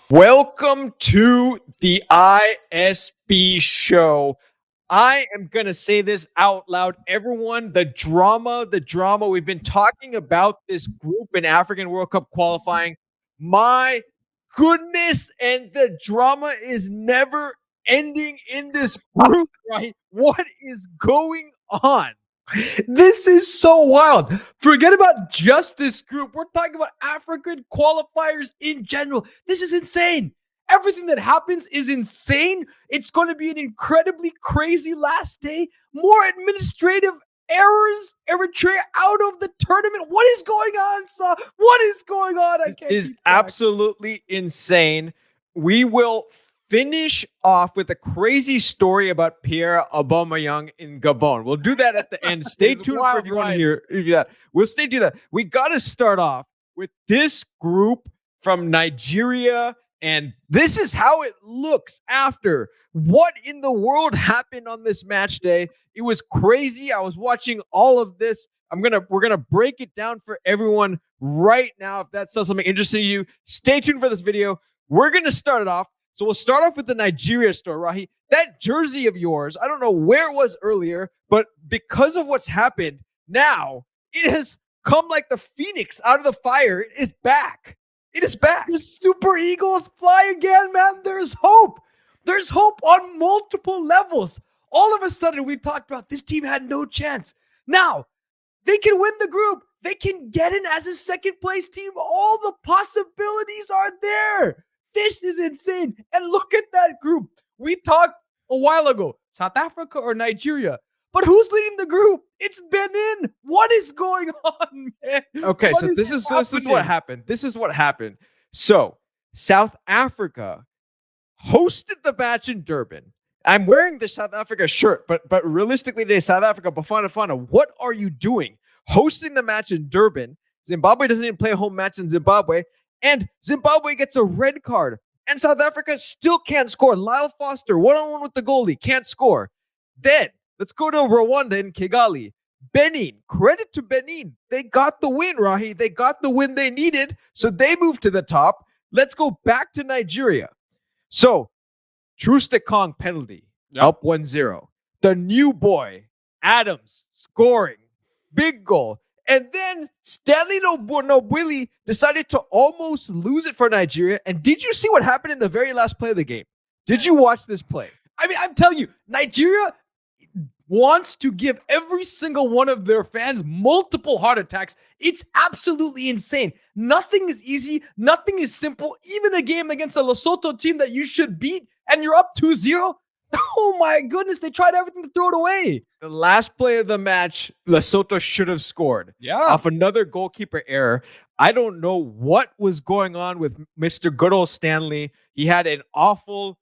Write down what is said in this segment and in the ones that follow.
Welcome to the ISB show. I am going to say this out loud. Everyone, the drama. We've been talking about this group in African World Cup qualifying. My goodness. And the drama is never ending in this group, right? What is going on? This is so wild. Forget about just this group. We're talking about African qualifiers in general. This is insane. Everything that happens is insane. It's going to be an incredibly crazy last day. More administrative errors. Eritrea out of the tournament. What is going on, Sa? What is going on? I can't. This is absolutely insane. We will finish off with a crazy story about Pierre Aubameyang in Gabon. We'll do that at the end. Stay tuned for if you want to hear that. We'll stay tuned. We got to start off with this group from Nigeria, and this is how it looks after. What in the world happened on this match day? It was crazy. I was watching all of this. We're gonna break it down for everyone right now. If that sounds something interesting to you, stay tuned for this video. We're gonna start it off. So we'll start off with the Nigeria story, Rahi. That jersey of yours, I don't know where it was earlier, but because of what's happened, now it has come like the phoenix out of the fire. It is back. It is back. The Super Eagles fly again, man. There's hope. There's hope on multiple levels. All of a sudden, we talked about this team had no chance. Now, they can win the group. They can get in as a second place team. All the possibilities are there. This is insane. And look at that group. We talked a while ago, South Africa or Nigeria. But who's leading the group? It's Benin. What is going on, man? Okay, so this is what happened. This is what happened. So South Africa hosted the match in Durban. I'm wearing the South Africa shirt, but realistically today, South Africa, Bafana, what are you doing? Hosting the match in Durban. Zimbabwe doesn't even play a home match in Zimbabwe. And Zimbabwe gets a red card. And South Africa still can't score. Lyle Foster, one-on-one with the goalie, can't score. Then, let's go to Rwanda in Kigali. Benin, credit to Benin. They got the win, Rahi. They got the win they needed, so they moved to the top. Let's go back to Nigeria. So, Trustekong penalty, up 1-0. The new boy, Adams, scoring. Big goal. And then Stanley Nobili decided to almost lose it for Nigeria. And did you see what happened in the very last play of the game? Did you watch this play? I mean, I'm telling you, Nigeria wants to give every single one of their fans multiple heart attacks. It's absolutely insane. Nothing is easy. Nothing is simple. Even a game against a Lesotho team that you should beat and you're up 2-0. Oh my goodness, they tried everything to throw it away. The last play of the match, Lesotho should have scored. Yeah. Off another goalkeeper error. I don't know what was going on with Mr. Good old Stanley. He had an awful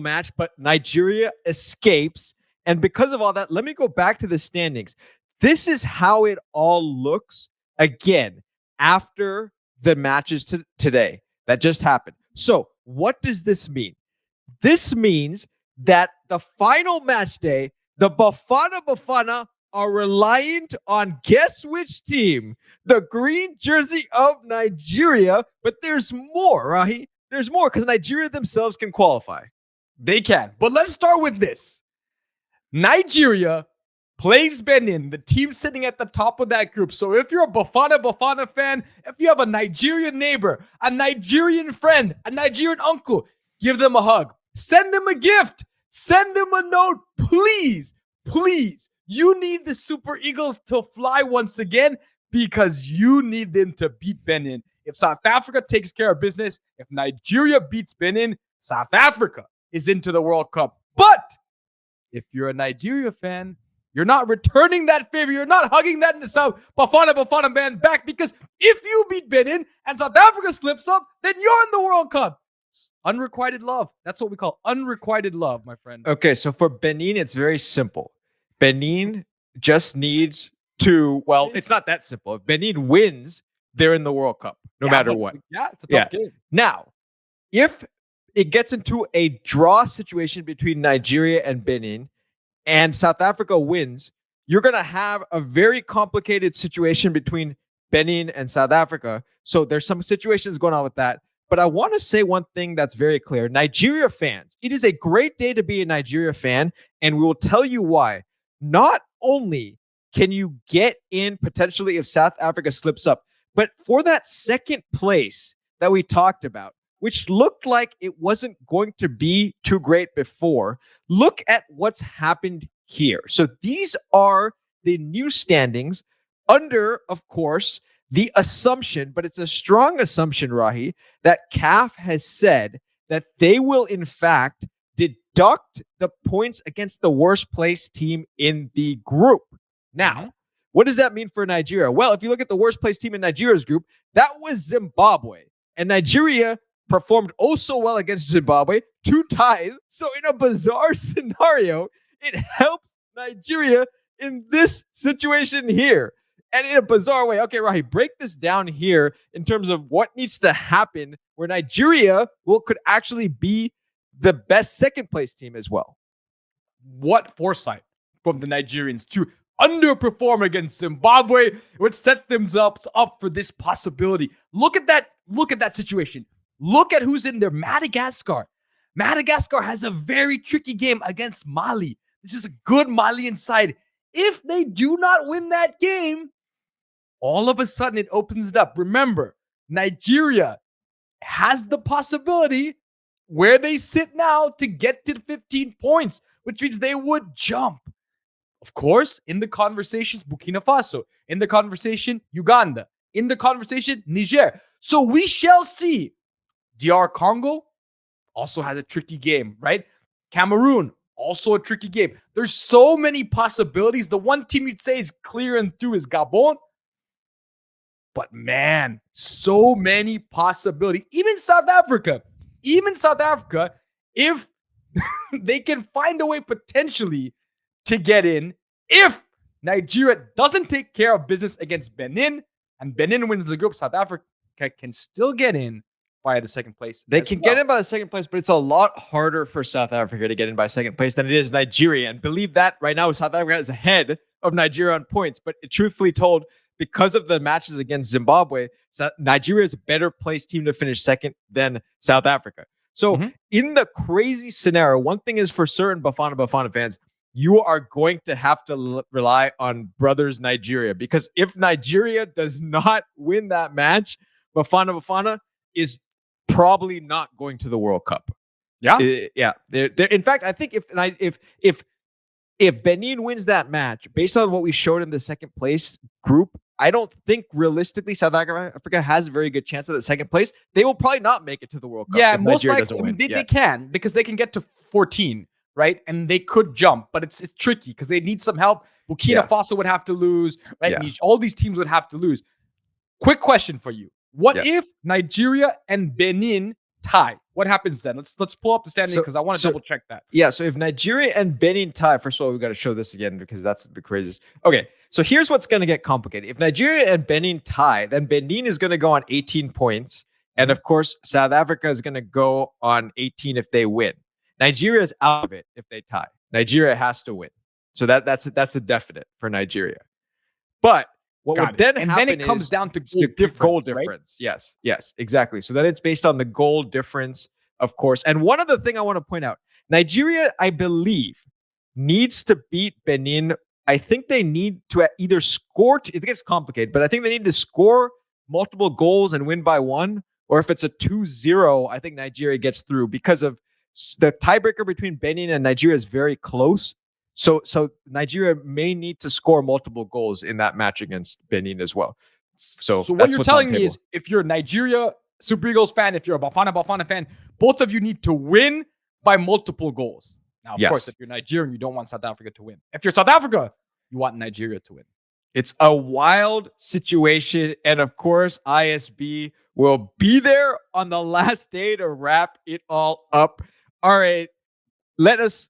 match, but Nigeria escapes. And because of all that, let me go back to the standings. This is how it all looks again after the matches today that just happened. So what does this mean? This means that the final match day, the Bafana are reliant on guess which team? The green jersey of Nigeria. But there's more, Rahi. There's more because Nigeria themselves can qualify. They can. But let's start with this. Nigeria plays Benin, the team sitting at the top of that group. So if you're a Bafana fan, if you have a Nigerian neighbor, a Nigerian friend, a Nigerian uncle, give them a hug. Send them a gift. Send them a note. Please. You need the Super Eagles to fly once again because you need them to beat Benin. If South Africa takes care of business, if Nigeria beats Benin, South Africa is into the World Cup. But if you're a Nigeria fan, you're not returning that favor. You're not hugging that Bafana man back because if you beat Benin and South Africa slips up, then you're in the World Cup. Unrequited love. That's what we call unrequited love, my friend. Okay, so for Benin, it's very simple. Benin just needs to, well, it's not that simple. If Benin wins, they're in the World Cup, no matter what. Yeah, it's a tough game. Now, if it gets into a draw situation between Nigeria and Benin, and South Africa wins, you're going to have a very complicated situation between Benin and South Africa. So there's some situations going on with that. But I want to say one thing that's very clear. Nigeria fans, it is a great day to be a Nigeria fan, and we will tell you why. Not only can you get in potentially if South Africa slips up, but for that second place that we talked about, which looked like it wasn't going to be too great before, look at what's happened here. So these are the new standings under, of course, the assumption, but it's a strong assumption, Rahi, that CAF has said that they will, in fact, deduct the points against the worst placed team in the group. Now, what does that mean for Nigeria? Well, if you look at the worst placed team in Nigeria's group, that was Zimbabwe. And Nigeria performed oh so well against Zimbabwe, 2 ties. So in a bizarre scenario, it helps Nigeria in this situation here. And in a bizarre way, okay, Rahi, break this down here in terms of what needs to happen where Nigeria could actually be the best second place team as well. What foresight from the Nigerians to underperform against Zimbabwe, which set them up for this possibility. Look at that situation. Look at who's in there. Madagascar. Madagascar has a very tricky game against Mali. This is a good Malian side. If they do not win that game, all of a sudden it opens it up. Remember, Nigeria has the possibility where they sit now to get to 15 points, which means they would jump. Of course, in the conversations, Burkina Faso. In the conversation, Uganda. In the conversation, Niger. So we shall see. DR Congo also has a tricky game, right? Cameroon, also a tricky game. There's so many possibilities. The one team you'd say is clear and through is Gabon. But man, so many possibilities. Even South Africa, if they can find a way potentially to get in, if Nigeria doesn't take care of business against Benin and Benin wins the group, South Africa can still get in by the second place. They can get in by the second place, but it's a lot harder for South Africa to get in by second place than it is Nigeria. And believe that right now, South Africa is ahead of Nigeria on points. But truthfully told, because of the matches against Zimbabwe, Nigeria is a better placed team to finish second than South Africa. So in the crazy scenario, one thing is for certain, Bafana fans, you are going to have to rely on brothers Nigeria, because if Nigeria does not win that match, Bafana is probably not going to the World Cup. Yeah. In fact, I think if Benin wins that match, based on what we showed in the second place group, I don't think realistically South Africa has a very good chance of the second place. They will probably not make it to the World Cup. Yeah, most likely. I mean, they can, because they can get to 14, right? And they could jump, but it's tricky because they need some help. Burkina Faso would have to lose, right? Yeah. All these teams would have to lose. Quick question for you. What if Nigeria and Benin tie? What happens then? Let's pull up the standing because I want to double check that. Yeah, so if Nigeria and Benin tie, first of all, we've got to show this again because that's the craziest. Okay, so here's what's going to get complicated. If Nigeria and Benin tie, then Benin is going to go on 18 points. And of course, South Africa is going to go on 18 if they win. Nigeria is out of it if they tie. Nigeria has to win. So that's a definite for Nigeria. But what would then happen then it comes down to goal difference. Right? Yes, exactly. So then it's based on the goal difference, of course. And one other thing I want to point out, Nigeria, I believe, needs to beat Benin. I think they need to either score, it gets complicated, but I think they need to score multiple goals and win by 1. Or if it's a 2-0, I think Nigeria gets through because of the tiebreaker between Benin and Nigeria is very close. So Nigeria may need to score multiple goals in that match against Benin as well. So what you're telling me is, if you're a Nigeria Super Eagles fan, if you're a Bafana fan, both of you need to win by multiple goals. Now, of course, if you're Nigerian, you don't want South Africa to win. If you're South Africa, you want Nigeria to win. It's a wild situation. And of course, ISB will be there on the last day to wrap it all up. All right, let us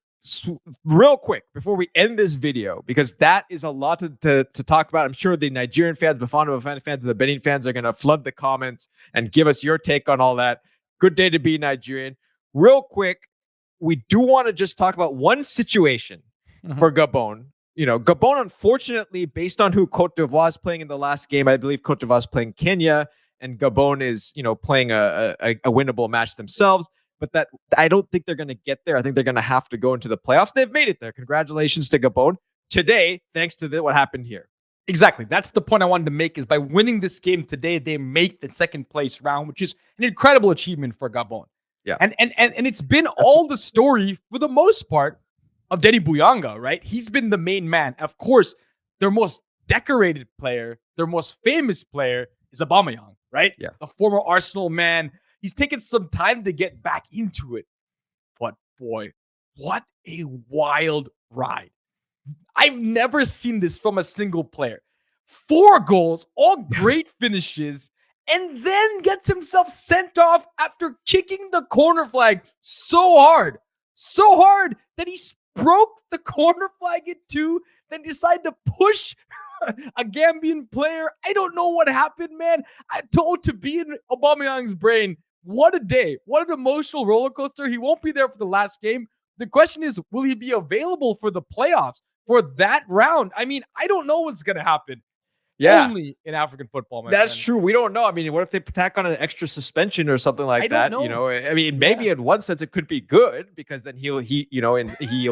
real quick before we end this video, because that is a lot to talk about. I'm sure the Nigerian fans, Bafana fans, and the Benin fans are going to flood the comments and give us your take on all that. Good day to be Nigerian. Real quick, we do want to just talk about one situation for Gabon. You know, Gabon, unfortunately, based on who Cote d'Ivoire is playing in the last game, I believe Cote d'Ivoire is playing Kenya. and Gabon is, playing a winnable match themselves. But that I don't think they're going to get there. I think they're going to have to go into the playoffs. They've made it there. Congratulations to Gabon today, thanks to what happened here. Exactly. That's the point I wanted to make, is by winning this game today, they make the second place round, which is an incredible achievement for Gabon. Yeah. And it's been all the story for the most part of Denny Buyanga, right? He's been the main man. Of course, their most decorated player, their most famous player is Aubameyang, right? Yeah. The former Arsenal man. He's taken some time to get back into it. But boy, what a wild ride. I've never seen this from a single player. 4 goals, all great finishes, and then gets himself sent off after kicking the corner flag so hard that he broke the corner flag in 2, then decided to push a Gambian player. I don't know what happened, man. I told to be in Aubameyang's brain. What a day. What an emotional roller coaster. He won't be there for the last game. The question is, will he be available for the playoffs for that round? I mean, I don't know what's going to happen. Yeah. Only in African football, my That's friend. true. We don't know. I mean, what if they tack on an extra suspension or something like that? Know. I mean, maybe in one sense it could be good, because then he'll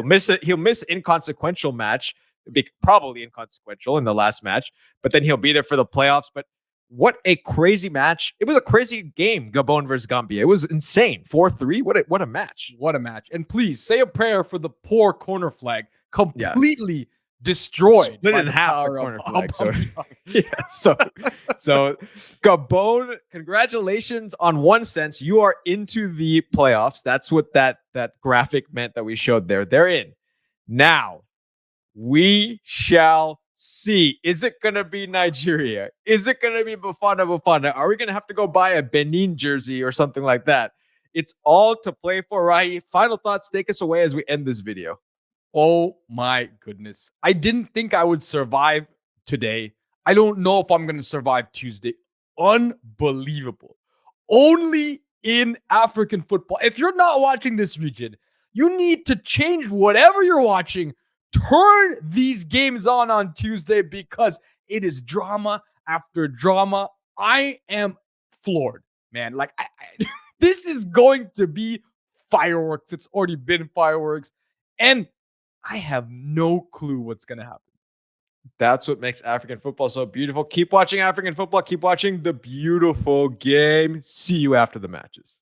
miss it. He'll miss inconsequential match, probably inconsequential in the last match, but then he'll be there for the playoffs. But what a crazy match. It was a crazy game, Gabon versus Gambia. It was insane. 4-3. What a match. What a match. And please say a prayer for the poor corner flag. Completely destroyed. Split in half the corner flag. So Gabon, congratulations on one sense. You are into the playoffs. That's what that graphic meant that we showed there. They're in. Now, we shall see. Is it going to be Nigeria? Is it going to be Bafana? Are we going to have to go buy a Benin jersey or something like that? It's all to play for, Rahi. Final thoughts, take us away as we end this video. Oh my goodness. I didn't think I would survive today. I don't know if I'm going to survive Tuesday. Unbelievable. Only in African football. If you're not watching this region, you need to change whatever you're watching. Turn these games on Tuesday, because it is drama after drama. I am floored, man. Like, this is going to be fireworks. It's already been fireworks. And I have no clue what's going to happen. That's what makes African football so beautiful. Keep watching African football. Keep watching the beautiful game. See you after the matches.